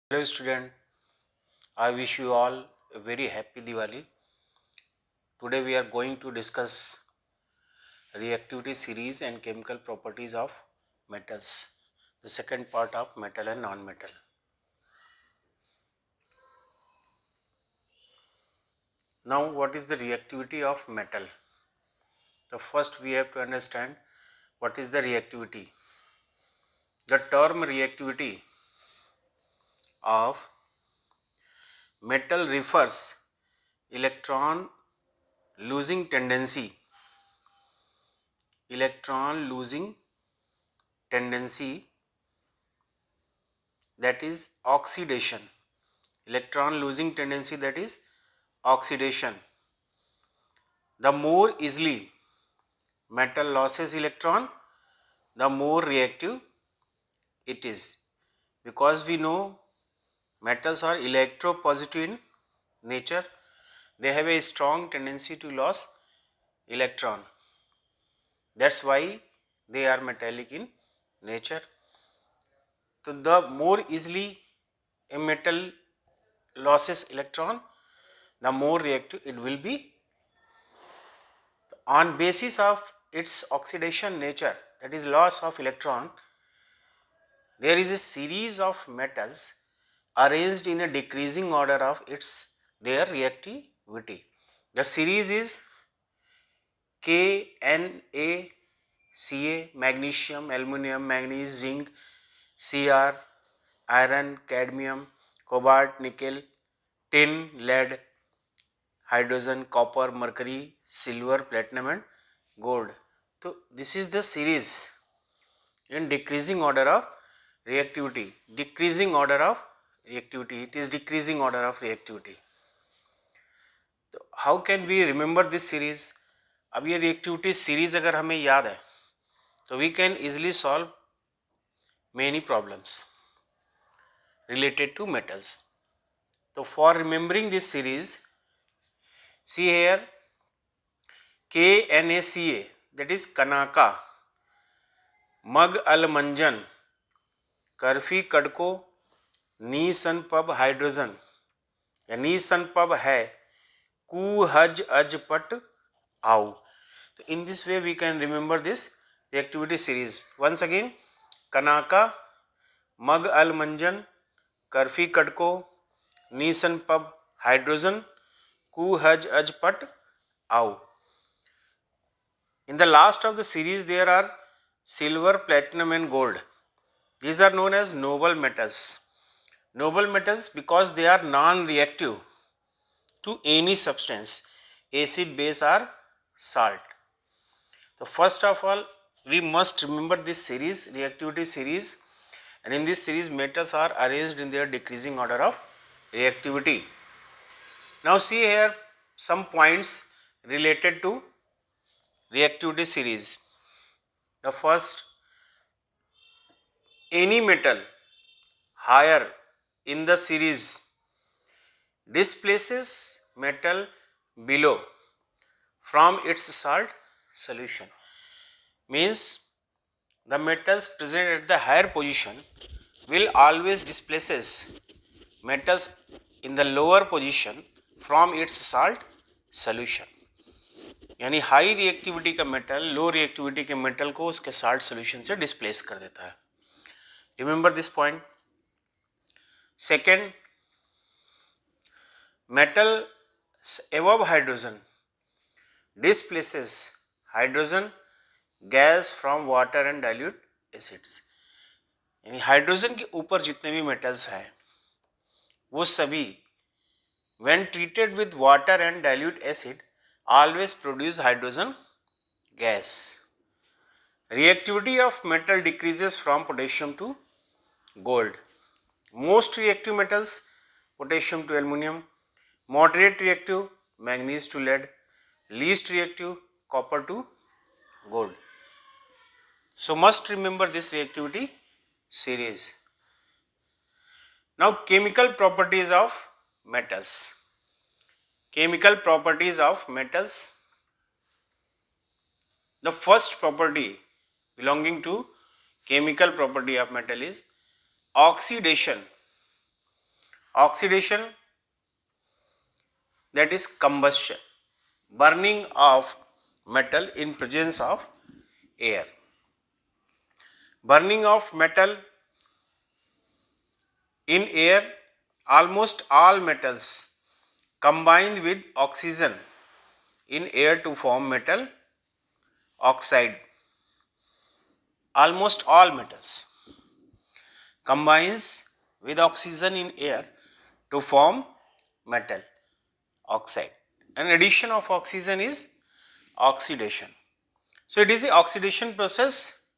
Hello student, I wish you all a very happy Diwali. Today we are going to discuss reactivity series and chemical properties of metals, the second part of metal and non-metal. Now what is the reactivity of metal? The first we have to understand what is the reactivity. The term reactivity of metal refers electron losing tendency electron losing tendency that is oxidation, electron losing tendency that is oxidation. The more easily metal loses electron, the more reactive it is, because we know metals are electropositive in nature. They have a strong tendency to lose electron. That's why they are metallic in nature. So the more easily a metal loses electron, the more reactive it will be. On basis of its oxidation nature, that is loss of electron, there is a series of metals arranged in a decreasing order of their reactivity. The series is K, N, A, Ca, magnesium, aluminum, manganese, zinc, Cr, iron, cadmium, cobalt, nickel, tin, lead, hydrogen, copper, mercury, silver, platinum and gold. So this is the series in decreasing order of reactivity. Decreasing order of reactivity, it is decreasing order of reactivity. तो how can we remember this series? अब ये reactivity series अगर हमें याद है तो we can easily solve many problems related to metals. So for remembering this series, see here KNaCa, that is Kanaka, Mag al Manjan, कर्फी कड़को, नी सन pub hydrogen या नी सन pub है कू हज अज पट आउ. So in this way we can remember this reactivity series. Once again, Kanaka, Mag al Manjan, कर्फी कड़को, नीसन पब हाइड्रोजन, कू हज अज पट आउ. In the last of the series there are silver, platinum and gold. These are known as noble metals. Noble metals because they are non-reactive to any substance, acid, base or salt. So first of all we must remember this series, reactivity series, and in this series metals are arranged in their decreasing order of reactivity. Now see here some points related to reactivity series. The first, any metal higher in the series displaces metal below from its salt solution. Means the metals present at the higher position will always displaces metals in the lower position from its salt solution. यानी high reactivity का metal लो reactivity के metal को उसके salt solution से displace कर देता है. Remember this point. Second, metal above hydrogen displaces hydrogen gas from water and dilute acids. यानी हाइड्रोजन के ऊपर जितने भी मेटल्स हैं वो सभी when treated with water and dilute acid always produce hydrogen gas. Reactivity of metal decreases from potassium to gold. Most reactive metals, potassium to aluminum, moderate reactive, manganese to lead, least reactive, copper to gold. So must remember this reactivity series. Now chemical properties of metals. Chemical properties of metals. The first property belonging to chemical property of metal is oxidation. oxidation, that is combustion, burning of metal in presence of air. Burning of metal in air, almost all metals combine with oxygen in air to form metal oxide. Almost all metals combines with oxygen in air to form metal oxide. An addition of oxygen is oxidation. So it is the oxidation process,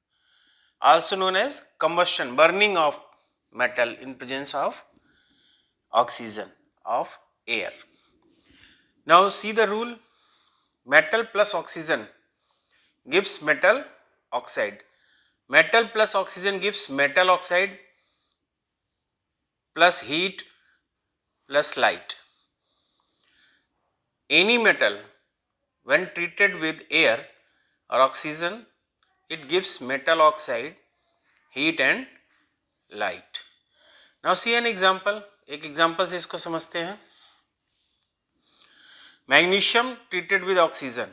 also known as combustion, burning of metal in presence of oxygen of air. Now see the rule, metal plus oxygen gives metal oxide. Metal plus oxygen gives metal oxide plus heat plus light. Any metal when treated with air or oxygen, it gives metal oxide, heat and light. Now see an example. एक example से इसको समझते हैं. Magnesium treated with oxygen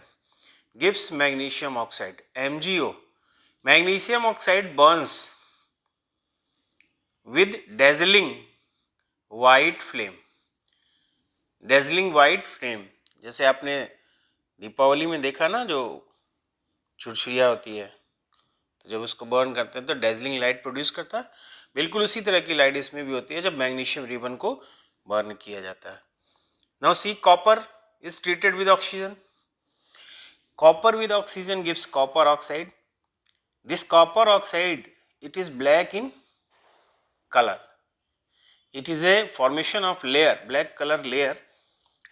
gives magnesium oxide, MgO. Magnesium oxide burns with dazzling white flame. Dazzling white flame, जैसे आपने दीपावली में देखा ना, जो छुरछुरिया होती है, तो जब उसको बर्न करते हैं तो डेजलिंग लाइट प्रोड्यूस करता है. बिल्कुल उसी तरह की लाइट इसमें भी होती है जब मैग्नीशियम रिबन को बर्न किया जाता है. Now see, copper is treated with oxygen. Copper with oxygen gives copper oxide. This copper oxide, it is black in color. It is a formation of layer, black color layer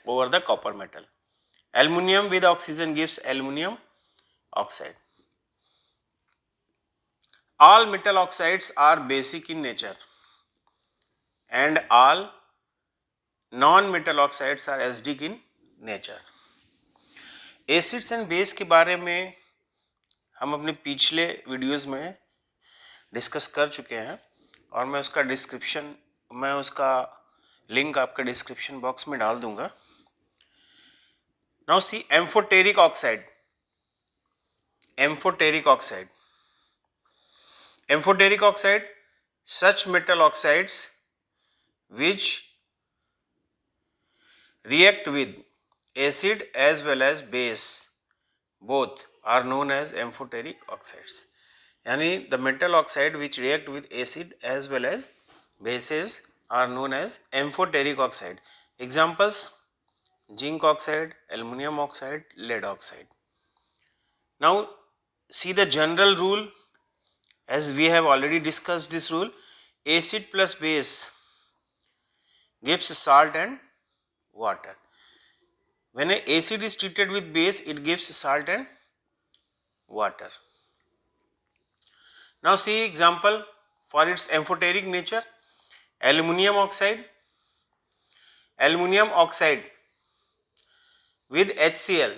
over the copper metal. Aluminium with oxygen gives aluminium oxide. All metal oxides are basic in nature and all non-metal oxides are acidic in nature. Acids and base के बारे में हम अपने पिछले videos में discuss कर चुके हैं और मैं उसका लिंक आपके डिस्क्रिप्शन बॉक्स में डाल दूंगा. Now see, amphoteric oxide. Amphoteric oxide, amphoteric oxide, such metal oxides which react with acid as well as base, both are known as amphoteric oxides. यानी the metal oxide which react with acid as well as bases are known as amphoteric oxide. Examples: zinc oxide, aluminum oxide, lead oxide. Now see the general rule, as we have already discussed this rule. Acid plus base gives salt and water. When an acid is treated with base, it gives salt and water. Now see example for its amphoteric nature. Aluminium oxide. Aluminium oxide with HCl.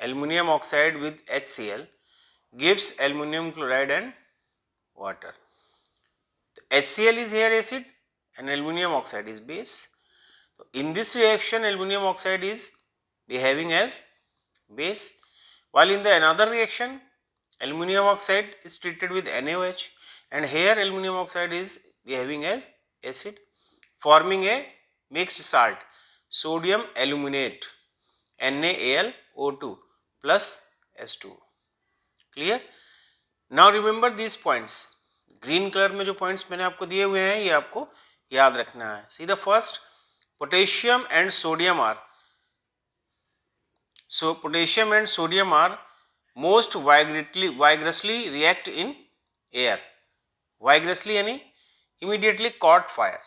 Aluminium oxide with HCl gives aluminium chloride and water. The HCl is here acid and aluminium oxide is base. So in this reaction, aluminium oxide is behaving as base, while in the another reaction, aluminium oxide is treated with NaOH and here aluminium oxide is behaving as acid, forming a mixed salt, sodium aluminate, NaAlO2 plus H2O. Clear? Now remember these points. Green colour में जो points मैंने आपको दिए हुए हैं ये आपको याद रखना है. See the first, potassium and sodium are most vigorously react in air. Vigorously यानी immediately caught fire,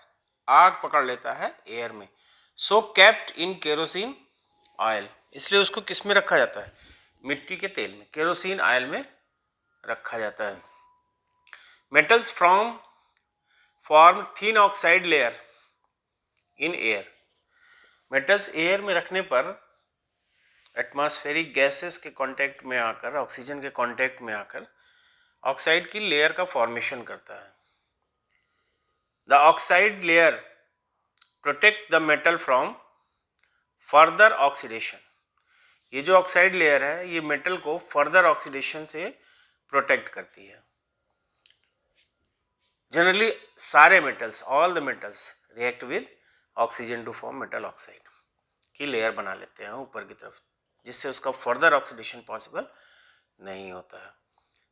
आग पकड़ लेता है एयर में. So kept in kerosene oil, इसलिए उसको किस में रखा जाता है? मिट्टी के तेल में, केरोसिन ऑयल में रखा जाता है. Metals form thin oxide layer in air. Metals air में रखने पर एटमॉस्फेरिक गैसेस के कांटेक्ट में आकर, ऑक्सीजन के कांटेक्ट में आकर ऑक्साइड की लेयर का फॉर्मेशन करता है. The oxide layer protect the metal from further oxidation. ये जो ऑक्साइड लेयर है ये मेटल को फर्दर ऑक्सीडेशन से प्रोटेक्ट करती है। जनरली सारे metals, all the metals react with oxygen to form metal oxide की लेयर बना लेते हैं ऊपर की तरफ, जिससे उसका फर्दर ऑक्सीडेशन पॉसिबल नहीं होता है।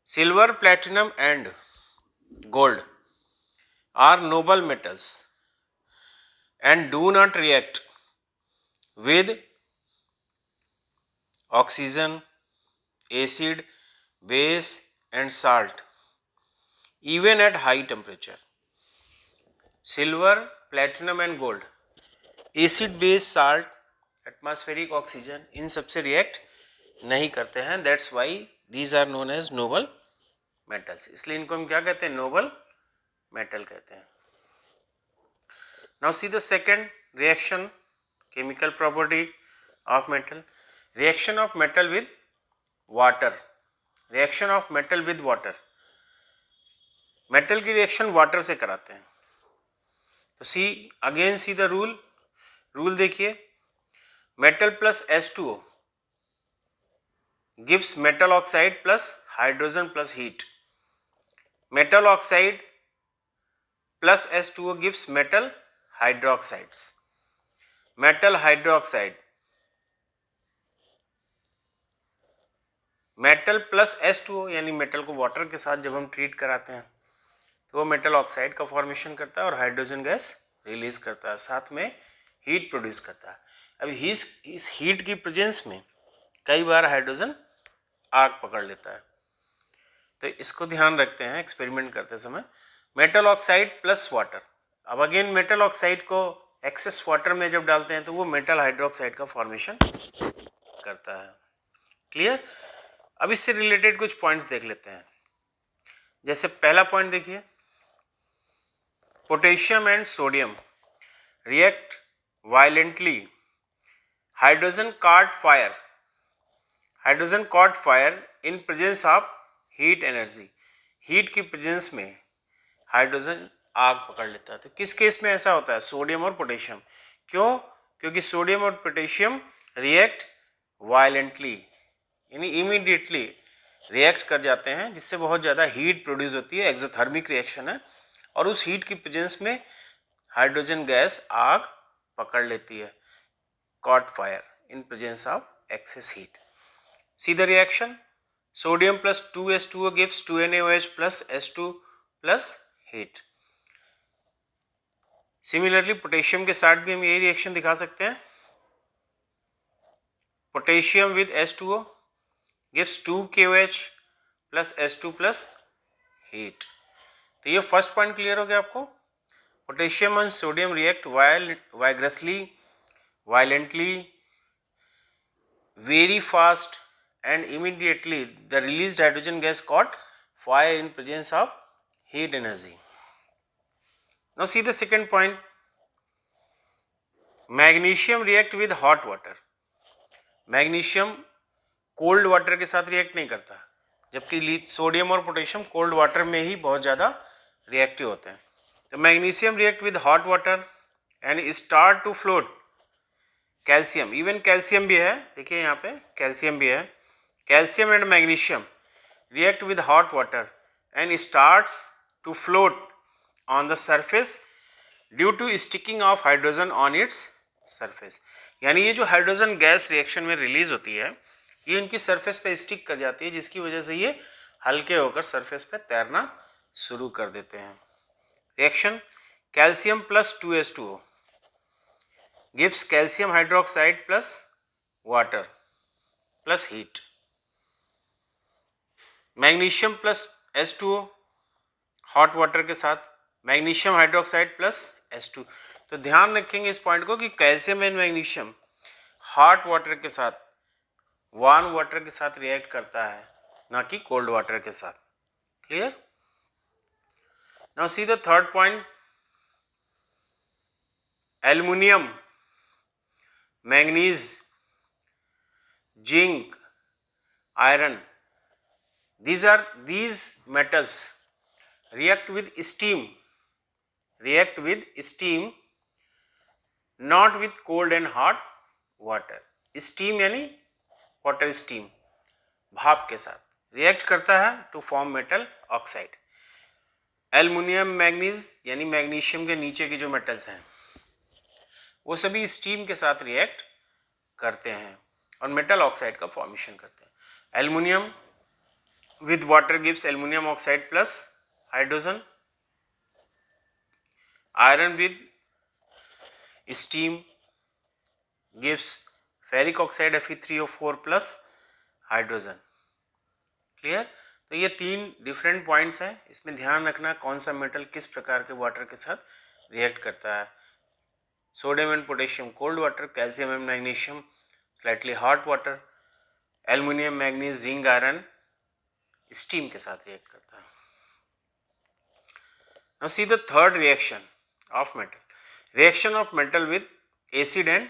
Silver, platinum and gold are noble metals and do not react with oxygen, acid, base and salt even at high temperature. Silver, platinum and gold, acid, base, salt, atmospheric oxygen, इन सबसे react नहीं करते हैं। That's why these are known as noble metals। इसलिए इनको हम क्या कहते हैं? noble metal कहते हैं। Now see the second reaction, chemical property of metal, reaction of metal with water। reaction of metal with water, metal की reaction water से कराते हैं। तो सी द रूल देखिए, metal plus H2O gives metal oxide plus hydrogen plus heat, metal oxide plus H2O gives metal hydroxides, metal hydroxide, metal plus H2O यानी metal को water के साथ जब हम ट्रीट कराते हैं तो वो मेटल ऑक्साइड का फॉर्मेशन करता है और हाइड्रोजन गैस रिलीज करता है, साथ में हीट प्रोड्यूस करता है। अभी इस हीट की प्रेजेंस में कई बार हाइड्रोजन आग पकड़ लेता है, तो इसको ध्यान रखते हैं एक्सपेरिमेंट करते समय। मेटल ऑक्साइड प्लस वाटर, अब अगेन मेटल ऑक्साइड को एक्सेस वाटर में जब डालते हैं तो वो मेटल हाइड्रोक्साइड का फॉर्मेशन करता है। क्लियर? अब इससे रिलेटेड कुछ पॉइंट्स देख लेते हैं। जैसे पहला पॉइंट देखिए, potassium and sodium react violently, hydrogen caught fire, hydrogen caught fire in presence of heat energy, heat की प्रेजेंस में हाइड्रोजन आग पकड़ लेता है। तो किस केस में ऐसा होता है? सोडियम और पोटेशियम। क्यों? क्योंकि सोडियम और पोटेशियम रिएक्ट वायलेंटली यानी इमीडिएटली रिएक्ट कर जाते हैं, जिससे बहुत ज़्यादा हीट प्रोड्यूस होती है, एक्सोथर्मिक रिएक्शन है, और उस हीट की प्रेजेंस में हाइड्रोजन गैस आग पकड़ लेती है, caught fire in presence of excess heat। See the reaction, sodium plus 2H2O gives 2NaOH plus H2 plus heat। Similarly potassium के साथ भी हम यही रिएक्शन दिखा सकते हैं। Potassium with H2O gives 2KOH plus H2 plus heat। तो ये फर्स्ट पॉइंट क्लियर हो गया आपको। Potassium and sodium react vigorously, violently, very fast and immediately the released hydrogen gas caught fire in presence of heat energy। Now see the second point, magnesium react with hot water। Magnesium cold water के साथ react नहीं करता, जबकि sodium और potassium cold water में ही बहुत ज़्यादा reactive होते हैं। तो magnesium react with hot water and start to float, calcium, even calcium भी है, देखिए यहाँ पे कैल्शियम भी है, calcium and magnesium react with hot water and starts to float on the surface due to sticking of hydrogen on its surface। यानी ये जो हाइड्रोजन गैस रिएक्शन में रिलीज होती है ये इनकी सरफेस पे स्टिक कर जाती है, जिसकी वजह से ये हल्के होकर सरफेस पे तैरना शुरू कर देते हैं। Reaction, calcium plus 2H2O gives calcium hydroxide plus water plus heat, magnesium plus H2O hot water के साथ, मैग्नीशियम हाइड्रोक्साइड प्लस H2। तो ध्यान रखेंगे इस पॉइंट को कि calcium and magnesium hot water के साथ, वार्म वाटर के साथ रिएक्ट करता है, ना कि कोल्ड वाटर के साथ। Clear? Now see the third point, aluminium, manganese, zinc, iron, these metals react with steam not with cold and hot water. Steam यानी वाटर स्टीम, भाप के साथ रिएक्ट करता है to form metal oxide. Aluminium manganese यानी magnesium के नीचे के जो मेटल्स हैं वो सभी स्टीम के साथ रिएक्ट करते हैं और मेटल ऑक्साइड का फॉर्मेशन करते हैं। Aluminium with water gives aluminum oxide plus hydrogen. Iron with steam gives ferric oxide Fe3O4 plus hydrogen. Clear? तो ये तीन डिफरेंट पॉइंट्स हैं, इसमें ध्यान रखना कौन सा मेटल किस प्रकार के वाटर के साथ रिएक्ट करता है। Sodium and potassium cold water, calcium and magnesium slightly hot water, aluminium manganese zinc iron steam के साथ रिएक्ट करता है। Now see the third reaction of metal. Reaction of metal with acid and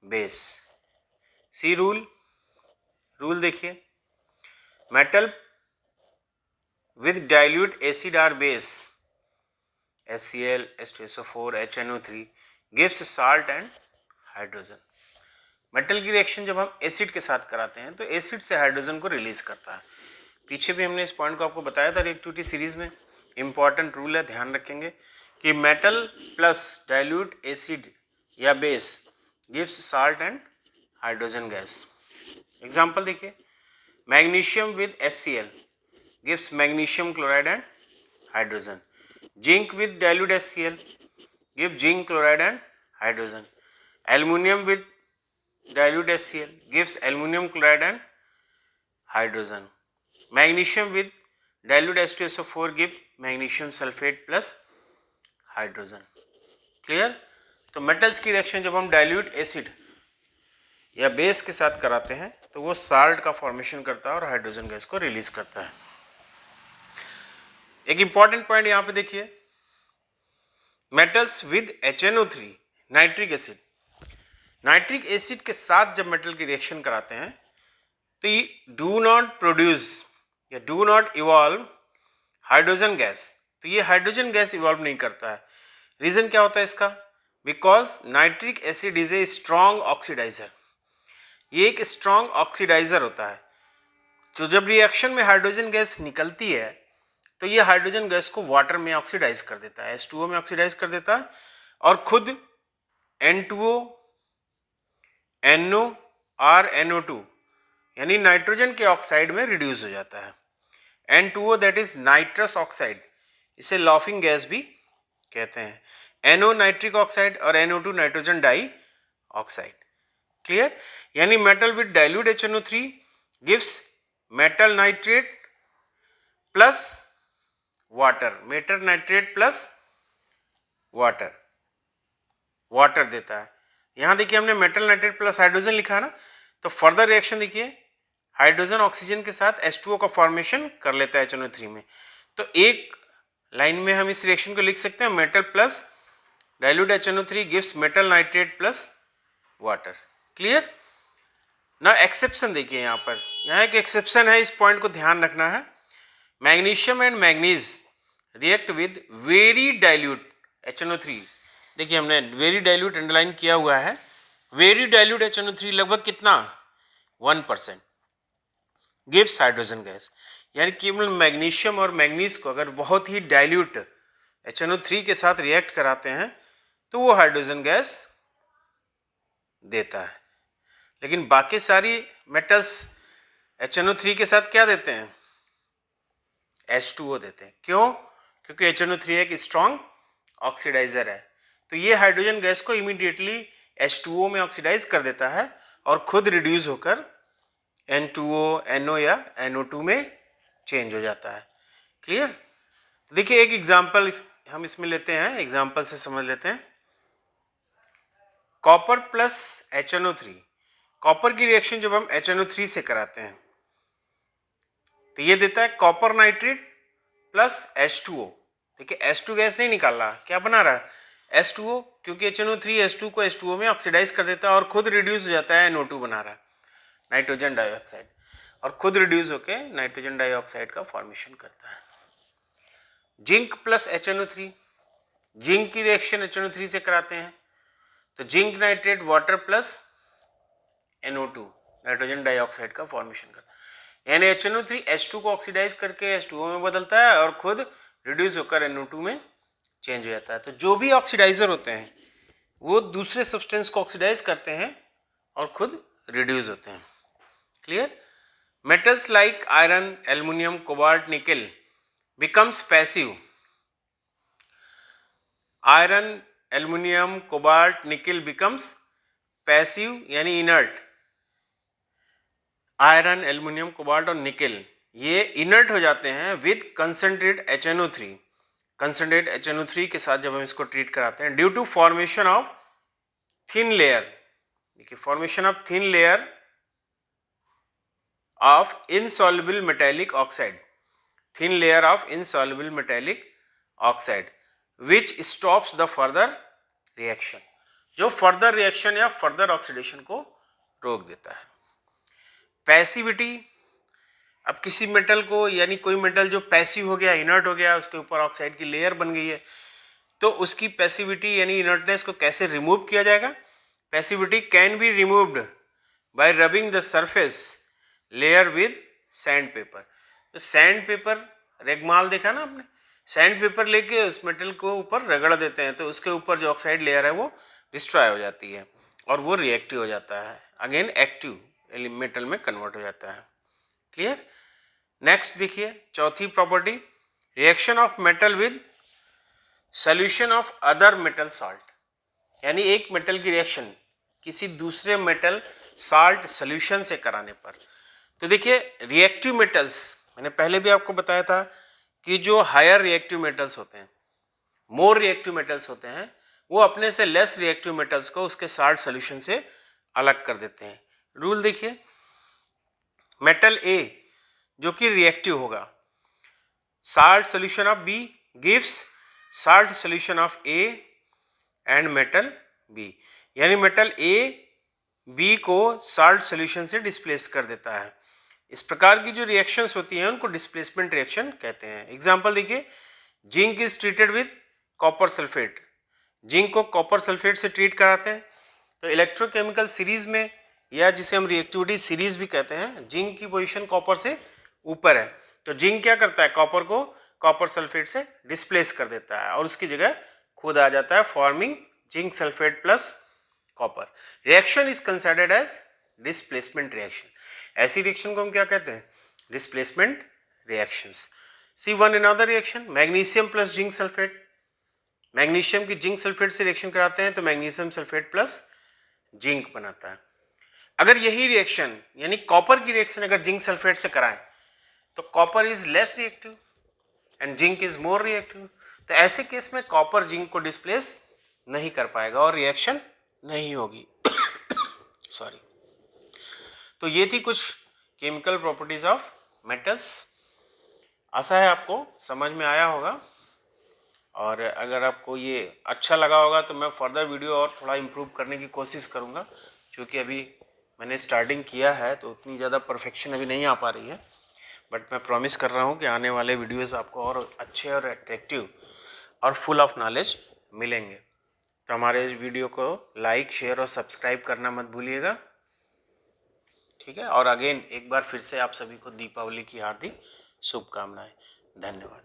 base. See rule. Rule देखिए, metal with dilute acid or base HCl, H2SO4, HNO3 gives salt and hydrogen. Metal की reaction जब हम acid के साथ कराते हैं तो acid से हाइड्रोजन को रिलीज करता है। पीछे भी हमने इस पॉइंट को आपको बताया था रिएक्टिविटी सीरीज में। इंपॉर्टेंट रूल है, ध्यान रखेंगे कि मेटल प्लस डाइल्यूट एसिड या base gives salt and hydrogen gas. Example देखिए, magnesium with HCl gives magnesium chloride and hydrogen. Zinc with dilute HCl give zinc chloride and hydrogen. Aluminium with dilute HCl gives aluminum chloride and hydrogen. Magnesium with dilute H2SO4 give magnesium sulfate plus hydrogen. Clear? तो metals की reaction जब हम dilute acid या base के साथ कराते हैं तो वो साल्ट का फॉर्मेशन करता है और हाइड्रोजन गैस को रिलीज करता है। एक इंपॉर्टेंट पॉइंट यहाँ पे देखिए, metals with HNO3 nitric acid, nitric acid के साथ जब मेटल की रिएक्शन कराते हैं तो ये डू नॉट प्रोड्यूस या do not evolve hydrogen gas, तो ये हाइड्रोजन गैस इवॉल्व नहीं करता है। रीजन क्या होता है इसका? Because nitric acid is a strong oxidiser, ये एक स्ट्रॉन्ग ऑक्सीडाइजर होता है। तो जब रिएक्शन में हाइड्रोजन गैस निकलती है तो ये हाइड्रोजन गैस को वाटर में ऑक्सीडाइज कर देता है, H2O में ऑक्सीडाइज कर देता है और खुद N2O, NO और NO2 यानी नाइट्रोजन के ऑक्साइड में रिड्यूस हो जाता है। N2O that is nitrous oxide, इसे लॉफिंग गैस भी कहते हैं। NO नाइट्रिक ऑक्साइड और NO2 nitrogen dioxide. Clear? यानी metal with dilute HNO3 gives metal nitrate plus water, metal nitrate plus water, water देता है। यहां देखिए हमने मेटल नाइट्रेट प्लस हाइड्रोजन लिखा है ना, तो फर्दर रिएक्शन देखिए, हाइड्रोजन ऑक्सीजन के साथ H2O का फॉर्मेशन कर लेता है HNO3 में। तो एक लाइन में हम इस रिएक्शन को लिख सकते हैं, metal plus dilute HNO3 gives metal nitrate plus water. Clear? ना एक्सेप्शन देखिए, यहाँ पर यहाँ एक एक्सेप्शन है, इस पॉइंट को ध्यान रखना है। Magnesium and manganese react with very dilute HNO3, देखिए हमने वेरी डाइल्यूट अंडरलाइन किया हुआ है। वेरी डाइल्यूट HNO3 लगभग कितना? 1% गिव्स हाइड्रोजन गैस। यानी केवल मैग्नीशियम और मैग्नीज को अगर बहुत ही डाइल्यूट HNO3 के साथ रिएक्ट कराते हैं तो वो हाइड्रोजन गैस देता है, लेकिन बाकी सारी मेटल्स HNO3 के साथ क्या देते हैं? H2O देते हैं। क्यों? क्योंकि HNO3 एक स्ट्रॉन्ग ऑक्सीडाइजर है, तो ये हाइड्रोजन गैस को इमीडिएटली H2O में ऑक्सीडाइज कर देता है और खुद रिड्यूस होकर N2O, NO या NO2 में चेंज हो जाता है। क्लियर? देखिए एक एग्जांपल हम इसमें लेते हैं, एग्जांपल से समझ लेते हैं। कॉपर प्लस HNO3, कॉपर की रिएक्शन जब हम HNO3 से कराते हैं तो ये देता है कॉपर नाइट्रेट प्लस H2O। देखिए H2 गैस नहीं निकाल रहा, क्या बना रहा है? H2O, क्योंकि HNO3 H2 को H2O में ऑक्सीडाइज कर देता है और खुद रिड्यूस हो जाता है, NO2 बना रहा है, नाइट्रोजन डाइऑक्साइड, और खुद रिड्यूस होकर नाइट्रोजन डाइऑक्साइड का फॉर्मेशन करता है। जिंक प्लस HNO3, जिंक की रिएक्शन HNO3 से कराते हैं तो zinc nitrate water plus NO2 nitrogen dioxide का फॉर्मेशन करता है, यानी HNO3 H2 को ऑक्सीडाइज करके H2O में बदलता है और खुद रिड्यूस होकर NO2 में चेंज हो जाता है। तो जो भी ऑक्सीडाइजर होते हैं वो दूसरे सब्सटेंस को ऑक्सीडाइज करते हैं और खुद रिड्यूस होते हैं। Clear? Metals like iron, aluminium, cobalt, निकल becomes passive. Iron, aluminium, cobalt, nickel becomes passive यानी inert. आयरन, एल्युमिनियम, कोबाल्ट और निकल ये इनर्ट हो जाते हैं with concentrate HNO3। Concentrate HNO3 के साथ जब हम इसको ट्रीट कराते हैं due to formation of thin layer, देखिए formation of thin layer of insoluble metallic oxide, thin layer of insoluble metallic oxide which stops the further reaction, जो further reaction या further oxidation को रोक देता है। पैसिविटी, अब किसी मेटल को यानी कोई मेटल जो पैसिव हो गया, इनर्ट हो गया, उसके ऊपर ऑक्साइड की लेयर बन गई है, तो उसकी पैसिविटी यानी इनर्टनेस को कैसे रिमूव किया जाएगा? Passivity can be removed by rubbing the surface layer with sand paper. तो सैंड पेपर, रेगमाल देखा ना आपने, सैंड पेपर लेके उस मेटल को ऊपर रगड़ देते हैं तो उसके ऊपर जो ऑक्साइड लेयर है वो डिस्ट्रॉय हो जाती है और वो रिएक्टिव हो जाता है, अगेन एक्टिव मेटल में कन्वर्ट हो जाता है। क्लियर? नेक्स्ट देखिए चौथी property, reaction of metal with solution of other metal salt, यानी एक मेटल की रिएक्शन किसी दूसरे मेटल साल्ट सोल्यूशन से कराने पर। तो देखिए रिएक्टिव मेटल्स, मैंने पहले भी आपको बताया था कि जो हायर रिएक्टिव मेटल्स होते हैं, मोर रिएक्टिव मेटल्स होते हैं, वो अपने से लेस रिएक्टिव मेटल्स को उसके साल्ट सोल्यूशन से अलग कर देते हैं। रूल देखिए, मेटल ए जो कि रिएक्टिव होगा, salt solution of B gives salt solution of A and metal B, यानी मेटल ए बी को साल्ट सोल्यूशन से डिस्प्लेस कर देता है। इस प्रकार की जो रिएक्शंस होती हैं उनको डिस्प्लेसमेंट रिएक्शन कहते हैं। एग्जांपल देखिए, zinc is treated with copper sulphate, zinc को कॉपर सल्फेट से ट्रीट कराते हैं तो इलेक्ट्रोकेमिकल सीरीज में, या जिसे हम रिएक्टिविटी सीरीज भी कहते हैं, जिंक की पोजीशन कॉपर से ऊपर है तो जिंक क्या करता है, कॉपर को कॉपर सल्फेट से डिस्प्लेस कर देता है और उसकी जगह खुद आ जाता है, forming zinc sulphate plus copper. Reaction is considered as displacement reaction. ऐसी रिएक्शन को हम क्या कहते हैं? Displacement reactions. See one another reaction, magnesium plus zinc sulphate, magnesium की जिंक सल्फेट से रिएक्शन कराते हैं तो मैग्नीशियम सल्फेट प्लस जिंक बनाता है। अगर यही रिएक्शन यानी कॉपर की रिएक्शन अगर जिंक सल्फेट से कराएं तो copper is less reactive and zinc is more reactive, तो ऐसे केस में कॉपर जिंक को डिस्प्लेस नहीं कर पाएगा और रिएक्शन नहीं होगी। सॉरी। तो ये थी कुछ केमिकल प्रॉपर्टीज ऑफ मेटल्स। आशा है आपको समझ में आया होगा और अगर आपको ये अच्छा लगा होगा तो मैं फर्दर वीडियो और थोड़ा इम्प्रूव करने की कोशिश करूँगा, क्योंकि अभी मैंने स्टार्टिंग किया है तो उतनी ज़्यादा परफेक्शन अभी नहीं आ पा रही है, बट मैं प्रॉमिस कर रहा हूँ कि आने वाले वीडियोस आपको और अच्छे और अट्रैक्टिव और फुल ऑफ नॉलेज मिलेंगे। तो हमारे वीडियो को लाइक, शेयर और सब्सक्राइब करना मत भूलिएगा, ठीक है। और अगेन एक बार फिर से आप सभी को दीपावली की हार्दिक शुभकामनाएं। धन्यवाद।